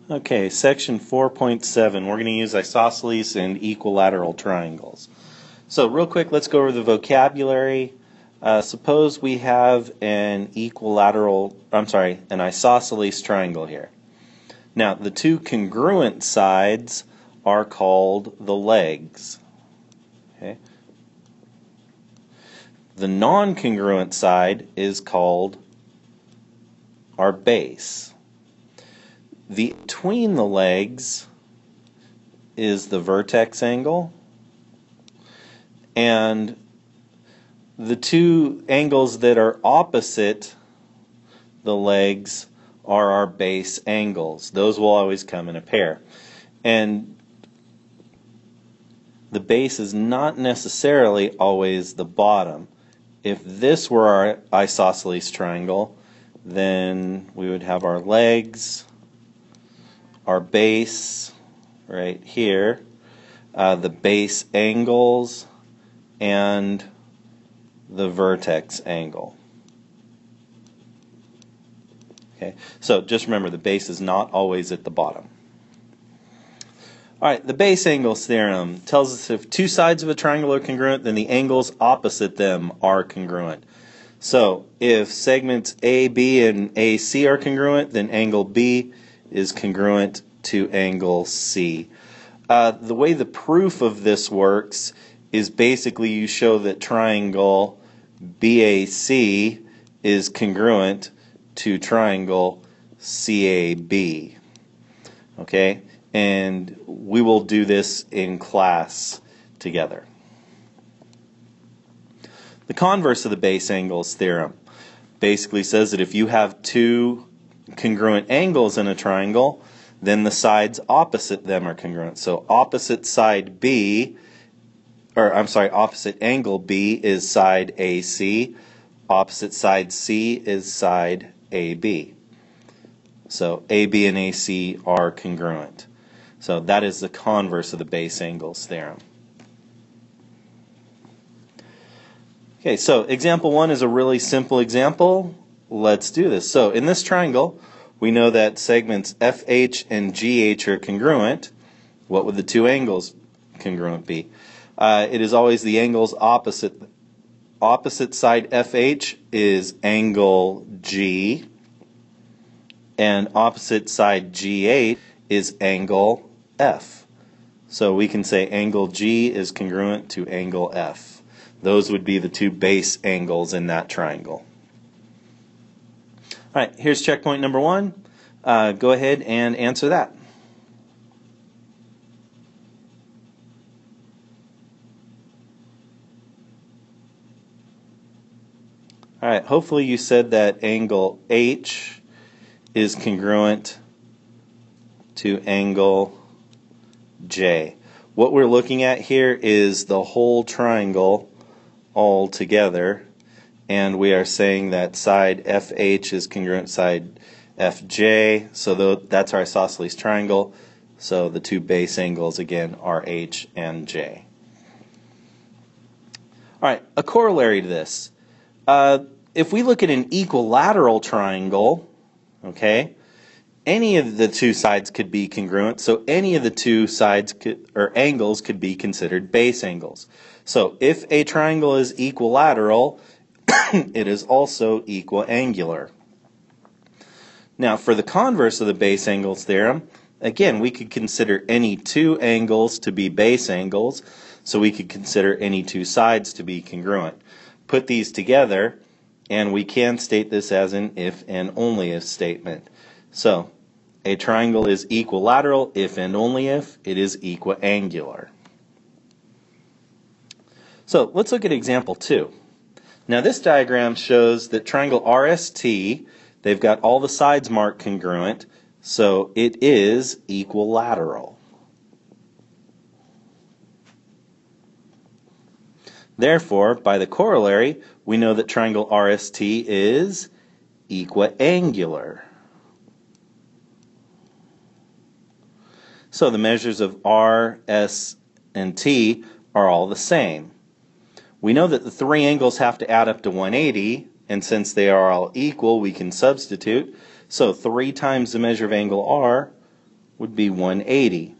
Okay, section 4.7, we're going to use isosceles and equilateral triangles. So real quick, let's go over the vocabulary. Suppose we have an isosceles triangle here. Now, the two congruent sides are called the legs. Okay. The non-congruent side is called our base. Between the legs is the vertex angle, and the two angles that are opposite the legs are our base angles. Those will always come in a pair. And the base is not necessarily always the bottom. If this were our isosceles triangle, then we would have our legs, our base right here, the base angles, and the vertex angle. Okay, so just remember the base is not always at the bottom. Alright, the base angles theorem tells us if two sides of a triangle are congruent, then the angles opposite them are congruent. So if segments AB and AC are congruent, then angle B is congruent to angle C. The way the proof of this works is basically you show that triangle BAC is congruent to triangle CAB. Okay, and we will do this in class together. The converse of the base angles theorem basically says that if you have two congruent angles in a triangle, then the sides opposite them are congruent. So opposite angle B is side AC, opposite side C is side AB. So AB and AC are congruent. So that is the converse of the base angles theorem. Okay, so example 1 is a really simple example. Let's do this. So in this triangle, we know that segments FH and GH are congruent. What would the two angles congruent be? It is always the angles opposite. Opposite side FH is angle G, and opposite side GH is angle F. So we can say angle G is congruent to angle F. Those would be the two base angles in that triangle. Alright, here's checkpoint number 1. Go ahead and answer that. Alright, hopefully you said that angle H is congruent to angle J. What we're looking at here is the whole triangle all together, and we are saying that side FH is congruent to side FJ, so that's our isosceles triangle. So the two base angles again are H and J. Alright, a corollary to this. If we look at an equilateral triangle, okay, any of the two sides could be congruent, so any of the two sides angles could be considered base angles. So if a triangle is equilateral, it is also equiangular. Now for the converse of the base angles theorem, again we could consider any two angles to be base angles, so we could consider any two sides to be congruent. Put these together and we can state this as an if and only if statement. So a triangle is equilateral if and only if it is equiangular. So let's look at example 2. Now this diagram shows that triangle RST, they've got all the sides marked congruent, so it is equilateral. Therefore, by the corollary, we know that triangle RST is equiangular. So the measures of R, S, and T are all the same. We know that the three angles have to add up to 180, and since they are all equal, we can substitute. So 3 times the measure of angle R would be 180.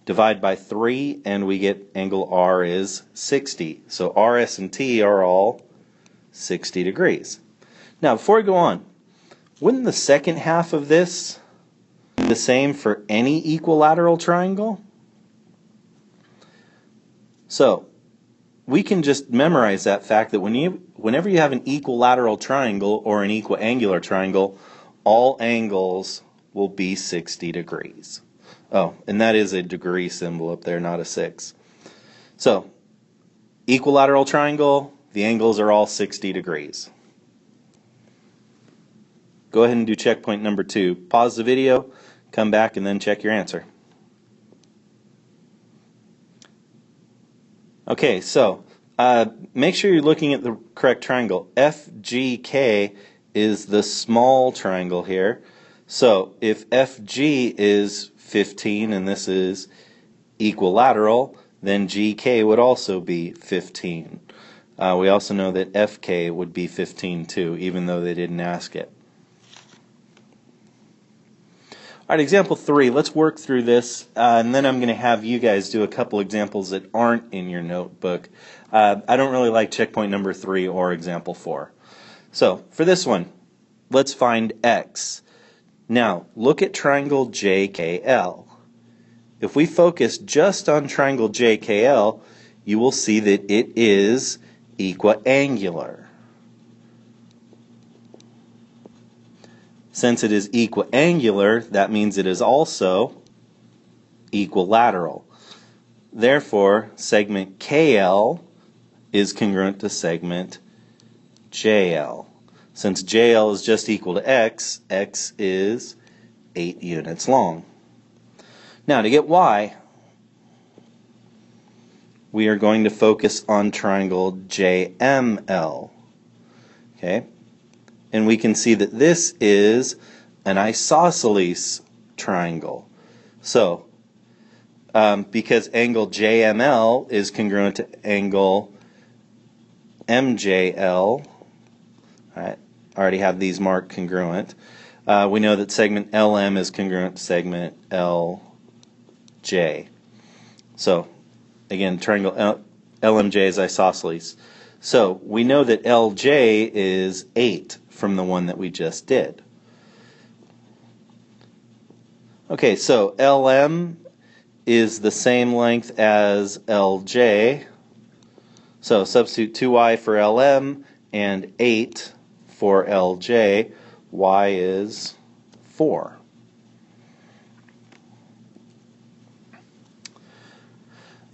Divide by 3 and we get angle R is 60. So RS and T are all 60 degrees. Now before we go on, wouldn't the second half of this be the same for any equilateral triangle? So we can just memorize that fact that whenever you have an equilateral triangle or an equiangular triangle, all angles will be 60 degrees. Oh, and that is a degree symbol up there, not a 6. So, equilateral triangle, the angles are all 60 degrees. Go ahead and do checkpoint number 2. Pause the video, come back, and then check your answer. Okay, so make sure you're looking at the correct triangle. FGK is the small triangle here. So if FG is 15 and this is equilateral, then GK would also be 15. We also know that FK would be 15 too, even though they didn't ask it. All right, example 3, let's work through this, and then I'm going to have you guys do a couple examples that aren't in your notebook. I don't really like checkpoint number 3 or example 4. So, for this one, let's find X. Now, look at triangle JKL. If we focus just on triangle JKL, you will see that it is equiangular. Since it is equiangular, that means it is also equilateral. Therefore, segment KL is congruent to segment JL. Since JL is just equal to X, X is 8 units long. Now, to get Y, we are going to focus on triangle JML. Okay? And we can see that this is an isosceles triangle. So, because angle JML is congruent to angle MJL, I already have these marked congruent, we know that segment LM is congruent to segment LJ. So, again, triangle LMJ is isosceles. So, we know that LJ is 8 from the one that we just did. Okay, so LM is the same length as LJ. So substitute 2y for LM and 8 for LJ. Y is 4.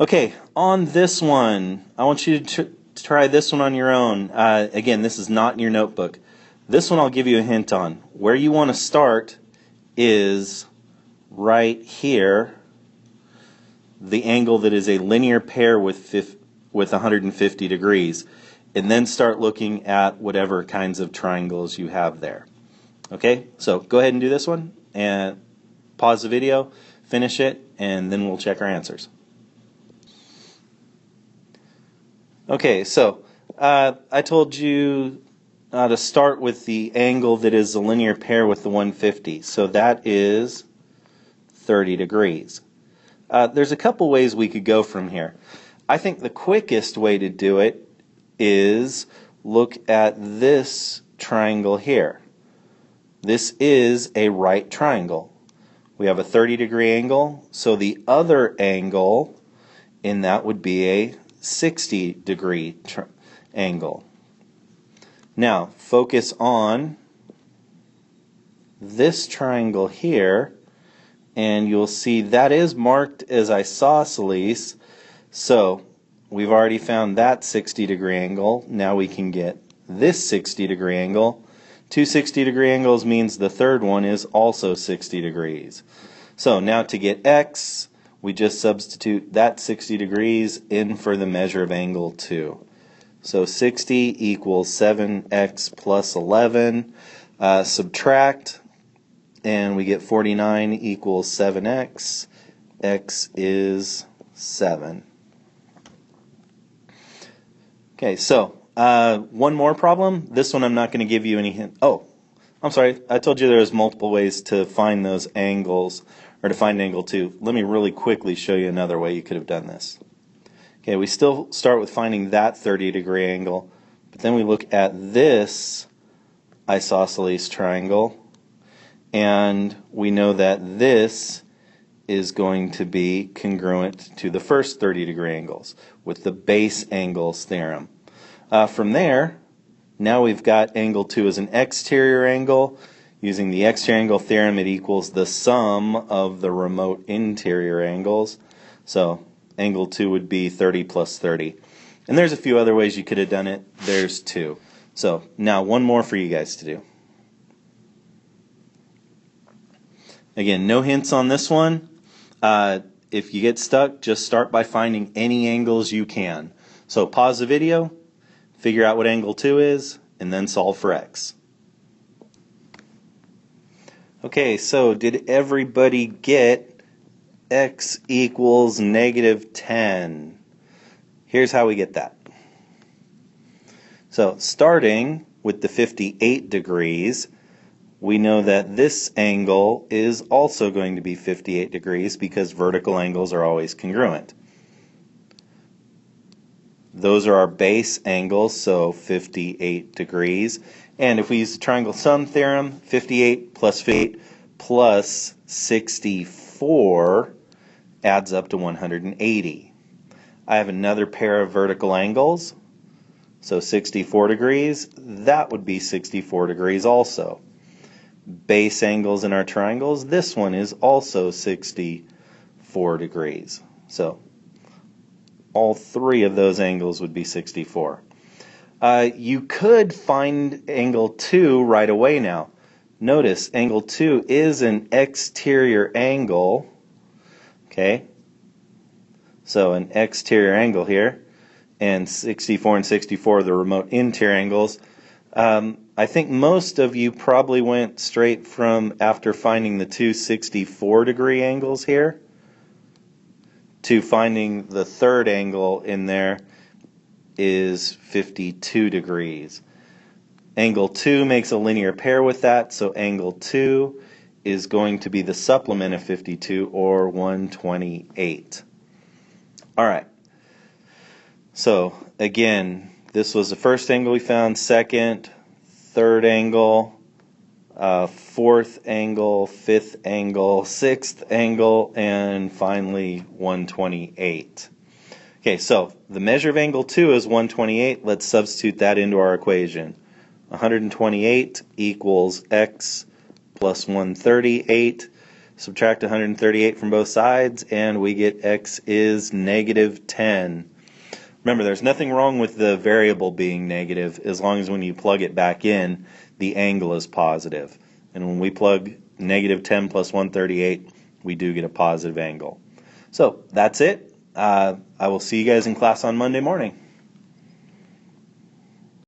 Okay, on this one, I want you to try this one on your own. Again, this is not in your notebook. This one I'll give you a hint on. Where you want to start is right here, the angle that is a linear pair with 150 degrees, and then start looking at whatever kinds of triangles you have there. Okay, so go ahead and do this one, and pause the video, finish it, and then we'll check our answers. Okay, so I told you to start with the angle that is a linear pair with the 150. So that is 30 degrees. There's a couple ways we could go from here. I think the quickest way to do it is look at this triangle here. This is a right triangle. We have a 30-degree angle, so the other angle in that would be a 60-degree angle. Now, focus on this triangle here, and you'll see that is marked as isosceles. So, we've already found that 60-degree angle. Now we can get this 60-degree angle. Two 60-degree angles means the third one is also 60 degrees. So, now to get x, we just substitute that 60 degrees in for the measure of angle 2. So 60 equals 7x plus 11. Subtract, and we get 49 equals 7x. X is 7. Okay, so one more problem. This one I'm not going to give you any hint. Oh, I'm sorry, I told you there was multiple ways to find those angles, or to find angle 2. Let me really quickly show you another way you could have done this. Okay, we still start with finding that 30-degree angle, but then we look at this isosceles triangle, and we know that this is going to be congruent to the first 30-degree angles with the base angles theorem. From there, now we've got angle 2 as an exterior angle. Using the exterior angle theorem, it equals the sum of the remote interior angles. So angle 2 would be 30 plus 30. And there's a few other ways you could have done it. There's 2. So now one more for you guys to do. Again, no hints on this one. If you get stuck, just start by finding any angles you can. So pause the video, figure out what angle 2 is, and then solve for x. Okay, so did everybody get x equals negative 10? Here's how we get that. So starting with the 58 degrees, we know that this angle is also going to be 58 degrees because vertical angles are always congruent. Those are our base angles, so 58 degrees. And if we use the triangle sum theorem, 58 plus 64 adds up to 180. I have another pair of vertical angles, so 64 degrees. That would be 64 degrees also. Base angles in our triangles, this one is also 64 degrees. So all three of those angles would be 64. You could find angle 2 right away now. Notice angle 2 is an exterior angle. Okay, so an exterior angle here, and 64 and 64 are the remote interior angles. I think most of you probably went straight from, after finding the two 64-degree angles here, to finding the third angle in there is 52 degrees. Angle 2 makes a linear pair with that, so angle 2 is going to be the supplement of 52, or 128. Alright, so again, this was the first angle we found, second, third angle, fourth angle, fifth angle, sixth angle, and finally 128. Okay, so the measure of angle 2 is 128. Let's substitute that into our equation. 128 equals x plus 138. Subtract 138 from both sides, and we get x is negative 10. Remember, there's nothing wrong with the variable being negative as long as when you plug it back in, the angle is positive. And when we plug negative 10 plus 138, we do get a positive angle. So that's it. I will see you guys in class on Monday morning.